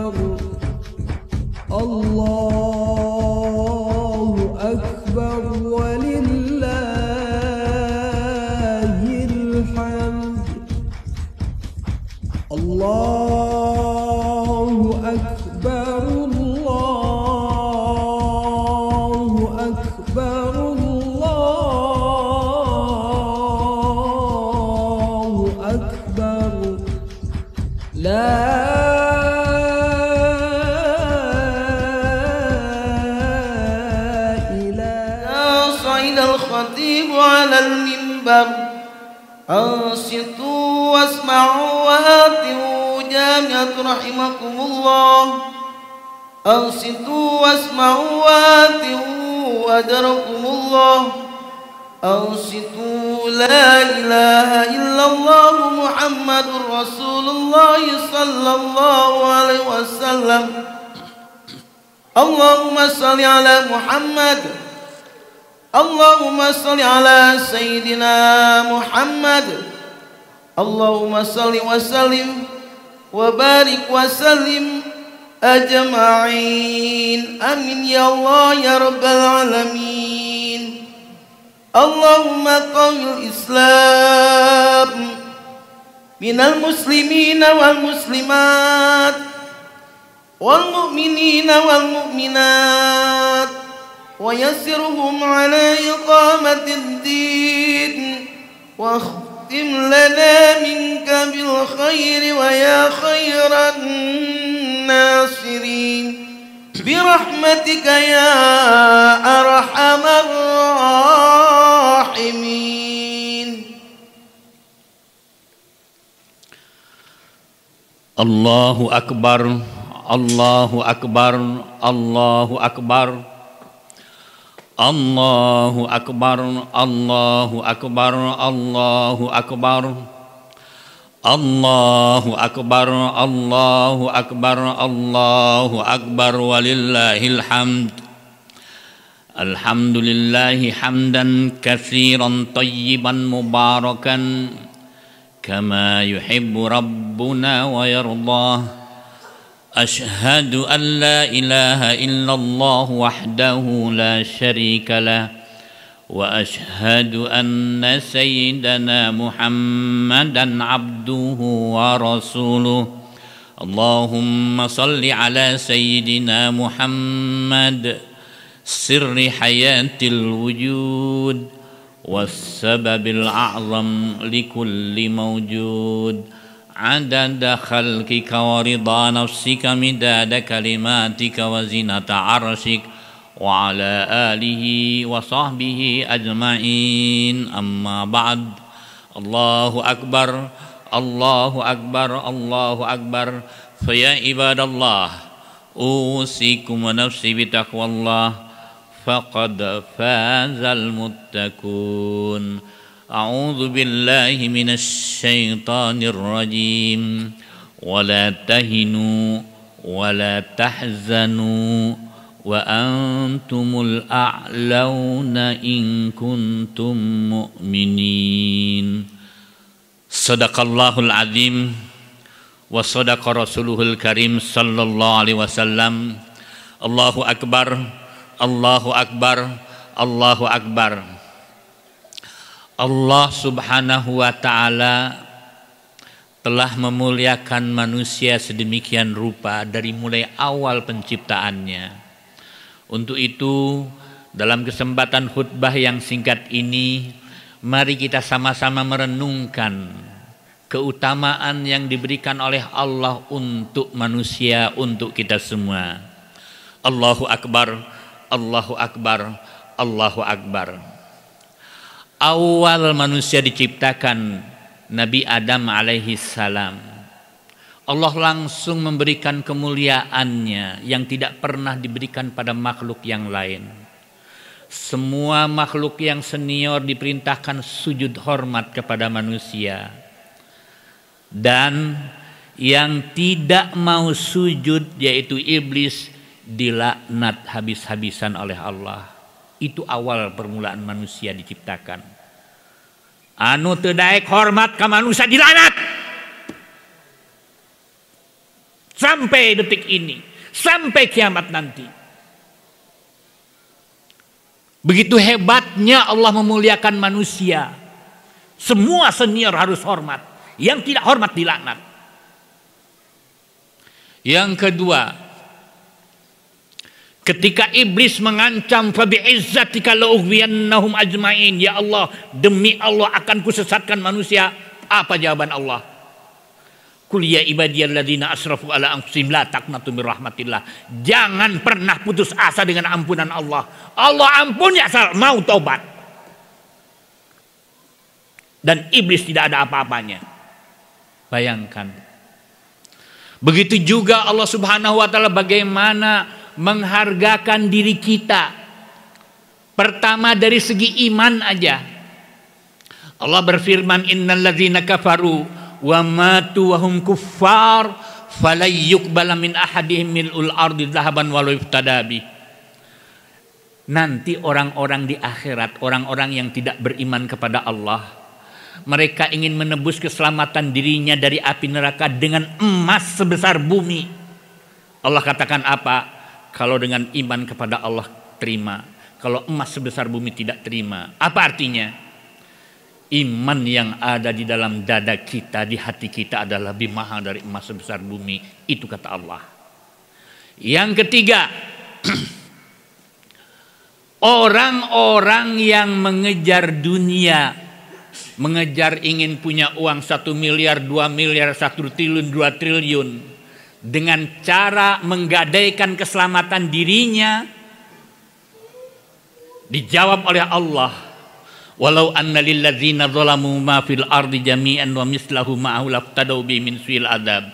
أكبر الله أكبر ولله الحمد الله أكبر الله أكبر الله أكبر لا على المنبر أنصتوا واسمعوا وآتوا جامعة رحمكم الله أنصتوا واسمعوا وآتوا أجركم الله أنصتوا لا إله إلا الله محمد رسول الله صلى الله عليه وسلم اللهم صل على محمد اللهم صل على سيدنا محمد اللهم صل وسلم وبارك وسلم أجمعين آمين يا الله يا رب العالمين اللهم قوم الإسلام من المسلمين والمسلمات والمؤمنين والمؤمنات ويسرهم على إقامة الدين واختم لنا منك بالخير ويا خير الناصرين برحمتك يا أرحم الراحمين الله أكبر الله أكبر الله أكبر الله أكبر الله أكبر الله أكبر الله أكبر الله أكبر الله أكبر ولله الحمد الحمد لله حمدا كثيرا طيبا مباركا كما يحب ربنا ويرضاه أشهد أن لا إله إلا الله وحده لا شريك له وأشهد أن سيدنا محمدا عبده ورسوله اللهم صل على سيدنا محمد سر حياة الوجود والسبب الأعظم لكل موجود عدد خلقك ورضا نفسك مداد كلماتك وزنة عرشك وعلى آله وصحبه أجمعين أما بعد الله أكبر الله أكبر الله أكبر فيا عباد الله أوصيكم ونفسي بتقوى الله فقد فاز المتقون أعوذ بالله من الشيطان الرجيم ولا تهنوا ولا تحزنوا وأنتم الأعلون إن كنتم مؤمنين صدق الله العظيم وصدق رسوله الكريم صلى الله عليه وسلم الله أكبر الله أكبر الله أكبر. Allah subhanahu wa ta'ala telah memuliakan manusia sedemikian rupa dari mulai awal penciptaannya. Untuk itu dalam kesempatan khutbah yang singkat ini, mari kita sama-sama merenungkan keutamaan yang diberikan oleh Allah untuk manusia, untuk kita semua. Allahu Akbar, Allahu Akbar, Allahu Akbar. Awal manusia diciptakan Nabi Adam alaihi salam. Allah langsung memberikan kemuliaannya yang tidak pernah diberikan pada makhluk yang lain. Semua makhluk yang senior diperintahkan sujud hormat kepada manusia. Dan yang tidak mau sujud yaitu iblis dilaknat habis-habisan oleh Allah. Itu awal permulaan manusia diciptakan. Anu teu daek hormat ka manusia dilaknat. sampai detik ini, sampai kiamat nanti. Begitu hebatnya Allah memuliakan manusia. Semua senior harus hormat, yang tidak hormat dilaknat. Yang kedua, ketika iblis mengancam, fabi'izzatika la'ughwiyannahum ajma'in, ya Allah, demi Allah akan kusesatkan manusia. Apa jawaban Allah? Qul ya ibadiyalladzina asrafu ala anfusihim la taqnatu min rahmatillah. Jangan pernah putus asa dengan ampunan Allah. Allah ampuni asal mau taubat. Dan iblis tidak ada apa-apanya. Bayangkan. Begitu juga Allah Subhanahu wa taala bagaimana menghargakan diri kita. Pertama dari segi iman aja. Allah berfirman, innal ladzina kafaru wa matu wa hum kuffar fala yuqbala min ahadihim mil'ul ardi dhahaban walau iftada bi. Nanti orang-orang di akhirat, orang-orang yang tidak beriman kepada Allah, mereka ingin menebus keselamatan dirinya dari api neraka dengan emas sebesar bumi. Allah katakan apa? Kalau dengan iman kepada Allah terima, kalau emas sebesar bumi tidak terima. Apa artinya? Iman yang ada di dalam dada kita, di hati kita adalah lebih mahal dari emas sebesar bumi. Itu kata Allah. Yang ketiga, orang-orang yang mengejar dunia, mengejar ingin punya uang 1 miliar, 2 miliar, 1 triliun, 2 triliun, dengan cara menggadaikan keselamatan dirinya, dijawab oleh Allah, walau anna lilladzina zalamu ma fil ardi jami'an wa mislahu ma'ahu laftadau bi min su'il adab.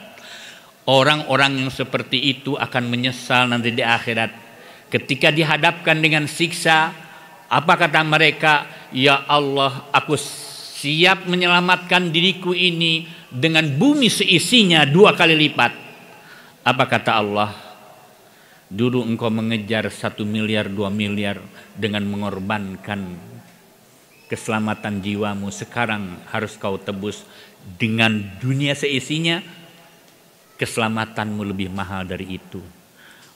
Orang-orang yang seperti itu akan menyesal nanti di akhirat. Ketika dihadapkan dengan siksa, apa kata mereka? Ya Allah, aku siap menyelamatkan diriku ini dengan bumi seisinya 2 kali lipat. Apa kata Allah? Dulu engkau mengejar 1 miliar, 2 miliar dengan mengorbankan keselamatan jiwamu. Sekarang harus kau tebus dengan dunia seisinya. Keselamatanmu lebih mahal dari itu.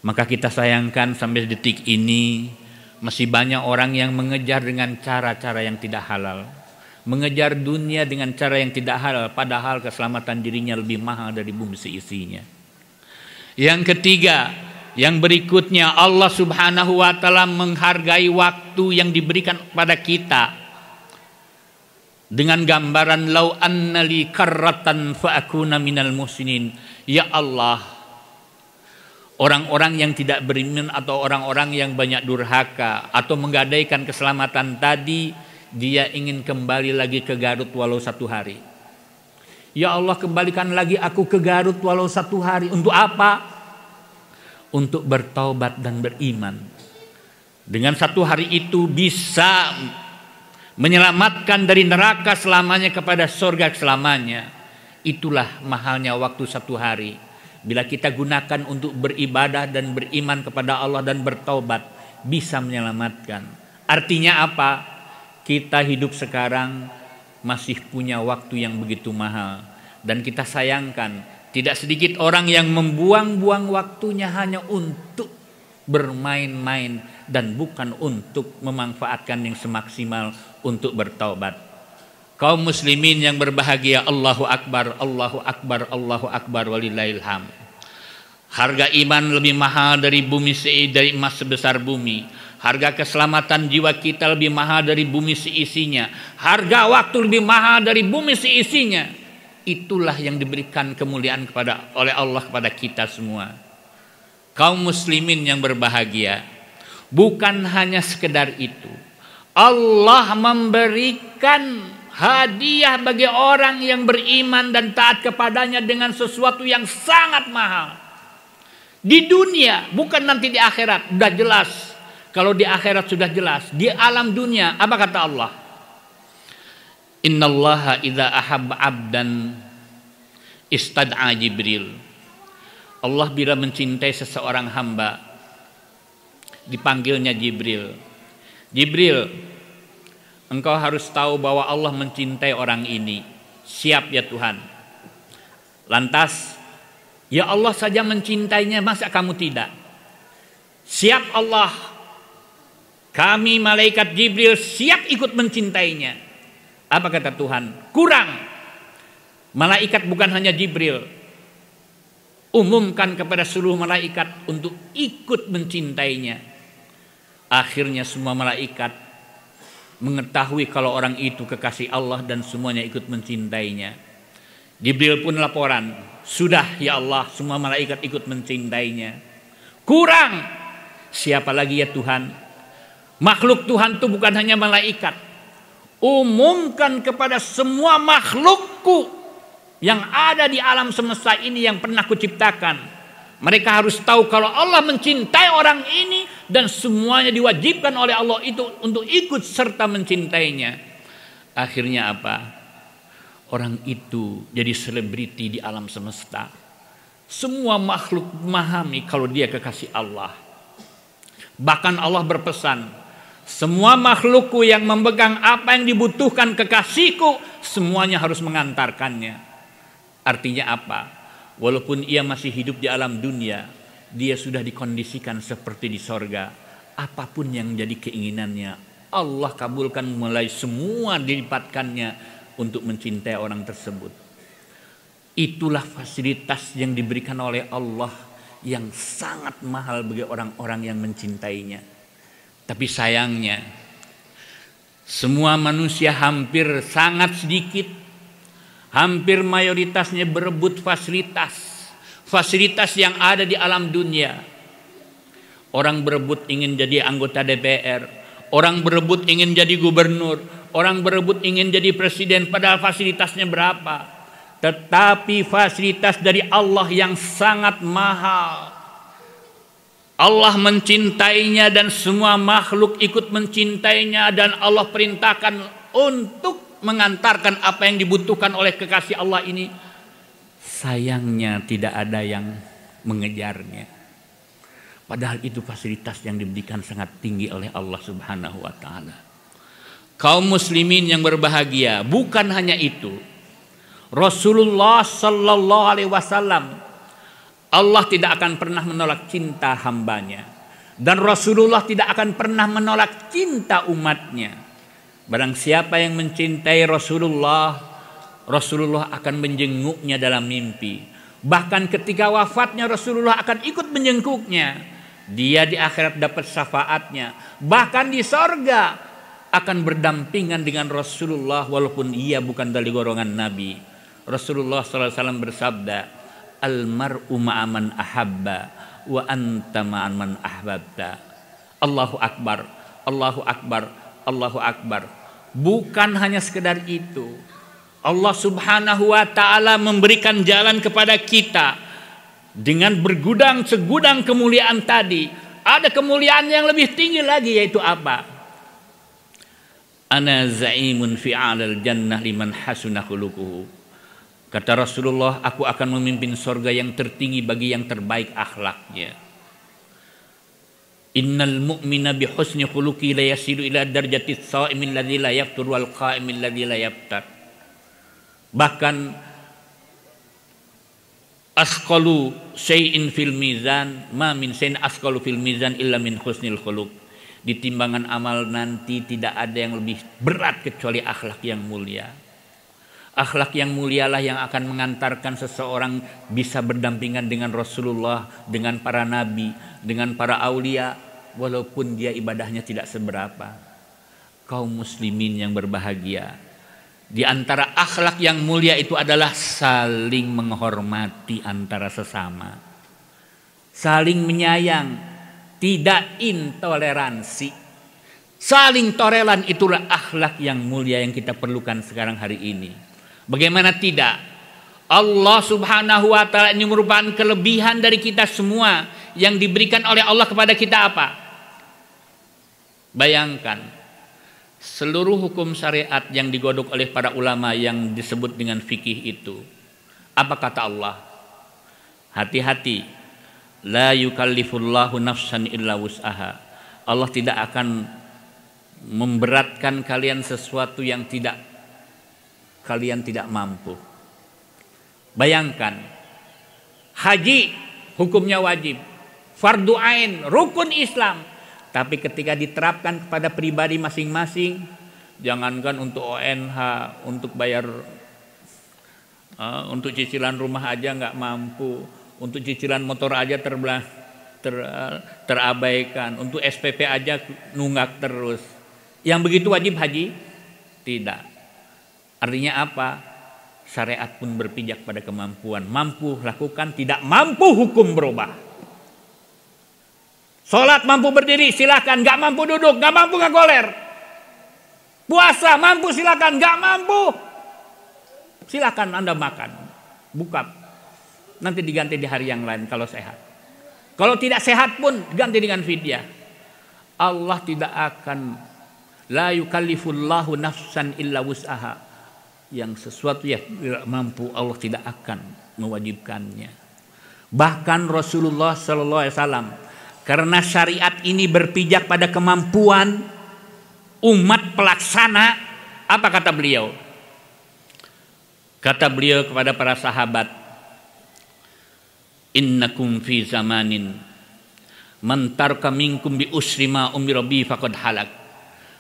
Maka kita sayangkan sampai detik ini masih banyak orang yang mengejar dengan cara-cara yang tidak halal. Mengejar dunia dengan cara yang tidak halal, padahal keselamatan dirinya lebih mahal dari bumi seisinya. Yang ketiga, yang berikutnya, Allah Subhanahu wa taala menghargai waktu yang diberikan kepada kita dengan gambaran lau annali karratan fa akuna minal muhsinin. Ya Allah, orang-orang yang tidak beriman atau orang-orang yang banyak durhaka atau menggadaikan keselamatan tadi, dia ingin kembali lagi ke Garut walau 1 hari. Ya Allah, kembalikan lagi aku ke Garut walau 1 hari. Untuk apa? Untuk bertaubat dan beriman. Dengan 1 hari itu bisa menyelamatkan dari neraka selamanya kepada surga selamanya. Itulah mahalnya waktu 1 hari. Bila kita gunakan untuk beribadah dan beriman kepada Allah dan bertaubat, bisa menyelamatkan. Artinya apa? Kita hidup sekarang masih punya waktu yang begitu mahal. Dan kita sayangkan, tidak sedikit orang yang membuang-buang waktunya hanya untuk bermain-main dan bukan untuk memanfaatkan yang semaksimal untuk bertaubat. Kaum muslimin yang berbahagia, Allahu Akbar, Allahu Akbar, Allahu Akbar, walillahil hamd. Harga iman lebih mahal dari bumi dari emas sebesar bumi. Harga keselamatan jiwa kita lebih mahal dari bumi seisinya. Harga waktu lebih mahal dari bumi seisinya. Itulah yang diberikan kemuliaan oleh Allah kepada kita semua. Kaum muslimin yang berbahagia, bukan hanya sekedar itu. Allah memberikan hadiah bagi orang yang beriman dan taat kepadanya dengan sesuatu yang sangat mahal. Di dunia, bukan nanti di akhirat. Sudah jelas. Kalau di akhirat sudah jelas. Di alam dunia, apa kata Allah? Innallaha idza ahabba 'abdan istad'a Jibril. Allah bila mencintai seseorang hamba, dipanggilnya Jibril. Jibril, engkau harus tahu bahwa Allah mencintai orang ini. Siap ya Tuhan. Lantas Ya Allah saja mencintainya, masa kamu tidak? Siap Allah, kami malaikat Jibril siap ikut mencintainya. Apa kata Tuhan? Kurang. Malaikat bukan hanya Jibril, umumkan kepada seluruh malaikat untuk ikut mencintainya. Akhirnya semua malaikat mengetahui kalau orang itu kekasih Allah dan semuanya ikut mencintainya. Jibril pun laporan, sudah ya Allah, semua malaikat ikut mencintainya. Kurang. Siapa lagi ya Tuhan? Makhluk Tuhan itu bukan hanya malaikat. Umumkan kepada semua makhlukku yang ada di alam semesta ini yang pernah kuciptakan. Mereka harus tahu kalau Allah mencintai orang ini dan semuanya diwajibkan oleh Allah itu untuk ikut serta mencintainya. Akhirnya apa? Orang itu jadi selebriti di alam semesta. Semua makhluk memahami kalau dia kekasih Allah. Bahkan Allah berpesan, semua makhlukku yang memegang apa yang dibutuhkan kekasihku, semuanya harus mengantarkannya. Artinya apa? Walaupun ia masih hidup di alam dunia, dia sudah dikondisikan seperti di sorga. Apapun yang jadi keinginannya, Allah kabulkan, mulai semua dilipatkannya untuk mencintai orang tersebut. Itulah fasilitas yang diberikan oleh Allah yang sangat mahal bagi orang-orang yang mencintainya. Tapi sayangnya, semua manusia hampir sangat sedikit, hampir mayoritasnya berebut fasilitas yang ada di alam dunia. Orang berebut ingin jadi anggota DPR, orang berebut ingin jadi gubernur, orang berebut ingin jadi presiden, padahal fasilitasnya berapa? Tetapi fasilitas dari Allah yang sangat mahal. Allah mencintainya dan semua makhluk ikut mencintainya, dan Allah perintahkan untuk mengantarkan apa yang dibutuhkan oleh kekasih Allah ini. Sayangnya tidak ada yang mengejarnya. Padahal itu fasilitas yang diberikan sangat tinggi oleh Allah Subhanahu wa taala. Kaum muslimin yang berbahagia, bukan hanya itu. Rasulullah sallallahu alaihi wasallam, Allah tidak akan pernah menolak cinta hambanya, dan Rasulullah tidak akan pernah menolak cinta umatnya. Barang siapa yang mencintai Rasulullah, Rasulullah akan menjenguknya dalam mimpi. Bahkan ketika wafatnya Rasulullah akan ikut menjenguknya. Dia di akhirat dapat syafaatnya. Bahkan di sorga akan berdampingan dengan Rasulullah walaupun ia bukan dari golongan Nabi. Rasulullah SAW bersabda, Al-mar'u ma'aman ahabba wa anta ma'aman ahbabta. Allahu Akbar, Allahu Akbar, Allahu Akbar. Bukan hanya sekedar itu, Allah Subhanahu wa ta'ala memberikan jalan kepada kita dengan bergudang segudang kemuliaan tadi. Ada kemuliaan yang lebih tinggi lagi, yaitu apa? Ana za'imun fi'alal jannah liman hasuna khuluquhu. Kata Rasulullah, aku akan memimpin surga yang tertinggi bagi yang terbaik akhlaknya. Innal mu'mina bihusni khuluqi la yasilu ila darjatis sha'imil ladzi la yaftur wal qa'imil ladzi la yaftar. Bahkan asqalu syai'in fil mizan ma min syai'in asqalu fil mizan illa min husnil khuluq. Di timbangan amal nanti tidak ada yang lebih berat kecuali akhlak yang mulia. Akhlak yang mulialah yang akan mengantarkan seseorang bisa berdampingan dengan Rasulullah, dengan para nabi, dengan para aulia, walaupun dia ibadahnya tidak seberapa. Kaum muslimin yang berbahagia, di antara akhlak yang mulia itu adalah saling menghormati antara sesama, saling menyayang, tidak intoleransi. Saling toleran, itulah akhlak yang mulia yang kita perlukan sekarang hari ini. Bagaimana tidak? Allah Subhanahu wa ta'ala ini merupakan kelebihan dari kita semua yang diberikan oleh Allah kepada kita apa? Bayangkan, seluruh hukum syariat yang digodok oleh para ulama yang disebut dengan fikih itu. Apa kata Allah? Hati-hati. La yukallifullahu nafsan illa wus'aha. Allah tidak akan memberatkan kalian sesuatu yang kalian tidak mampu. Bayangkan, Haji hukumnya wajib, fardu ain, rukun Islam. Tapi ketika diterapkan kepada pribadi masing-masing, jangankan untuk ONH, untuk bayar, untuk cicilan rumah aja nggak mampu, untuk cicilan motor aja terabaikan, untuk SPP aja nunggak terus. Yang begitu wajib haji? Tidak. Artinya apa? Syariat pun berpijak pada kemampuan. Mampu lakukan, tidak mampu hukum berubah. Sholat mampu berdiri, silakan. Gak mampu duduk, gak mampu gak goler. Puasa mampu silakan, gak mampu silakan Anda makan, buka. Nanti diganti di hari yang lain kalau sehat. Kalau tidak sehat pun ganti dengan fidyah. Allah tidak akan, la yukallifullahu nafsan illa wus'aha. Yang sesuatu yang tidak mampu Allah tidak akan mewajibkannya. Bahkan Rasulullah SAW, karena syariat ini berpijak pada kemampuan umat pelaksana, apa kata beliau? Kata beliau kepada para sahabat, innakum fi zamanin man tarka minkum bi usri ma umira bi faqad halak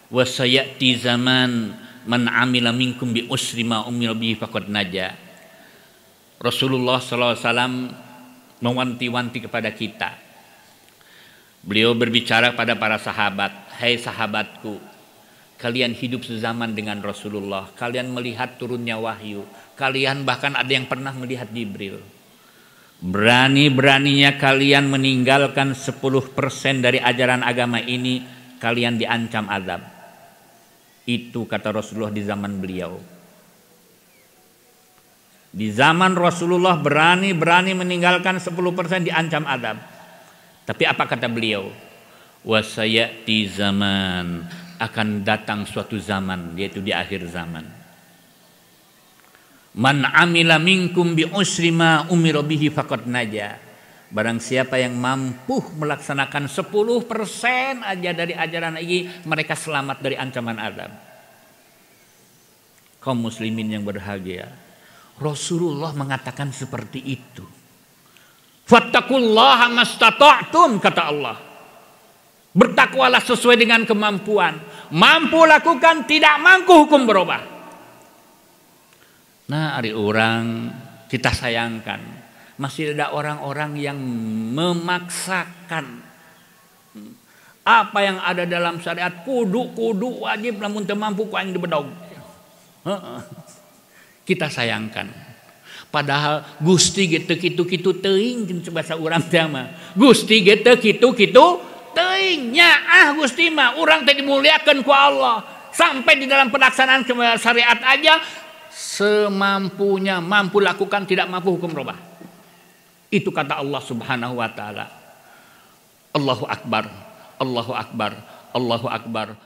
wa sayati zaman man amila minkum bi usri ma umira bi faqad naja. Rasulullah SAW mewanti-wanti kepada kita. Beliau berbicara pada para sahabat, hai sahabatku, kalian hidup sezaman dengan Rasulullah, kalian melihat turunnya wahyu, kalian bahkan ada yang pernah melihat Jibril. Berani-beraninya kalian meninggalkan 10% dari ajaran agama ini, kalian diancam azab. Itu kata Rasulullah di zaman beliau. Di zaman Rasulullah berani-berani meninggalkan 10% diancam azab. Tapi apa kata beliau? Wasayati zaman, akan datang suatu zaman, yaitu di akhir zaman. Man amila minkum bi usri ma umira bihi faqad naja. Barang siapa yang mampu melaksanakan 10% aja dari ajaran ini, mereka selamat dari ancaman azab. Kaum muslimin yang berbahagia, Rasulullah mengatakan seperti itu. Fattaqullaha mastata'tum, kata Allah. Bertakwalah sesuai dengan kemampuan. Mampu lakukan, tidak mampu hukum berubah. Nah, hari orang kita sayangkan, masih ada orang-orang yang memaksakan apa yang ada dalam syariat, kudu wajib, namun teu mampu ku aing dibedog. Kita sayangkan. Padahal Gusti gitu kitu teuing bahasa urang teh mah. Gusti gitu kitu teuing nya Gusti mah urang teh dimuliakeun ku Allah. Sampai di dalam pelaksanaan syariat aja semampunya, mampu lakukan, tidak mampu hukum robah. Itu kata Allah Subhanahu wa taala. Allahu akbar, Allahu akbar, Allahu akbar.